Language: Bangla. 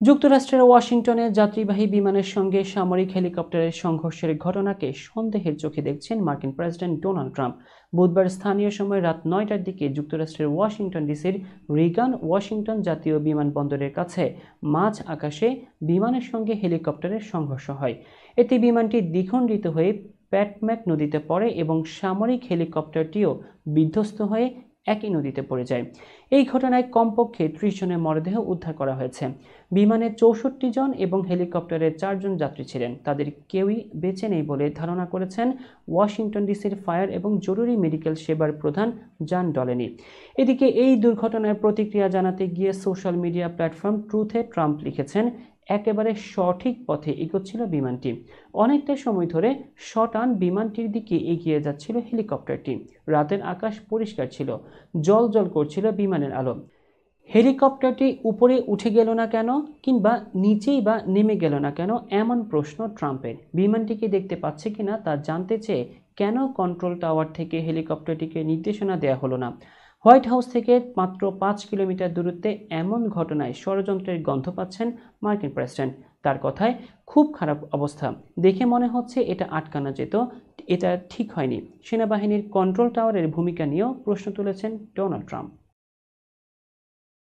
যুক্তরাষ্ট্রের ওয়াশিংটনে যাত্রীবাহী বিমানের সঙ্গে সামরিক হেলিকপ্টারের সংঘর্ষের ঘটনাকে সন্দেহের চোখে দেখছেন মার্কিন প্রেসিডেন্ট ডোনাল্ড ট্রাম্প। বুধবার স্থানীয় সময় রাত ৯টার দিকে যুক্তরাষ্ট্রের ওয়াশিংটন ডিসির রিগান ওয়াশিংটন জাতীয় বিমানবন্দরের কাছে মাঝ আকাশে বিমানের সঙ্গে হেলিকপ্টারের সংঘর্ষ হয়। এতে বিমানটি দ্বিখণ্ডিত হয়ে প্যাটম্যাক নদীতে পড়ে এবং সামরিক হেলিকপ্টারটিও বিধ্বস্ত হয়ে একই নদীতে পড়ে যায়। এই ঘটনায় কমপক্ষে ৩০ জনের মরদেহ উদ্ধার করা হয়েছে। বিমানে ৬৪ জন এবং হেলিকপ্টারে ৪ জন যাত্রী ছিলেন। তাদের কেউই বেঁচে নেই বলে ধারণা করেছেন ওয়াশিংটন ডিসির ফায়ার এবং জরুরি মেডিকেল সেবার প্রধান জন ডলেনি। এদিকে এই দুর্ঘটনার প্রতিক্রিয়া জানাতে গিয়ে সোশ্যাল মিডিয়া প্ল্যাটফর্ম ট্রুথে ট্রাম্প লিখেছেন, একেবারে সঠিক পথে এগোচ্ছিল বিমানটি। অনেকটা সময় ধরে শটান বিমানটির দিকে এগিয়ে যাচ্ছিল হেলিকপ্টারটি। রাতের আকাশ পরিষ্কার ছিল, জ্বলজ্বল করছিল বিমানের আলো। হেলিকপ্টারটি উপরে উঠে গেল না কেন, কিংবা নিচেই বা নেমে গেল না কেন, এমন প্রশ্ন ট্রাম্পের। বিমানটিকে দেখতে পাচ্ছে কিনা তা জানতে চেয়ে কেন কন্ট্রোল টাওয়ার থেকে হেলিকপ্টারটিকে নির্দেশনা দেওয়া হলো না। হোয়াইট হাউস থেকে মাত্র ৫ কিলোমিটার দূরত্বে এমন ঘটনায় ষড়যন্ত্রের গন্ধ পাচ্ছেন মার্কিন প্রেসিডেন্ট। তার কথায়, খুব খারাপ অবস্থা, দেখে মনে হচ্ছে এটা আটকানো যেত, এটা ঠিক হয়নি। সেনাবাহিনীর কন্ট্রোল টাওয়ারের ভূমিকা নিয়েও প্রশ্ন তুলেছেন ডোনাল্ড ট্রাম্প।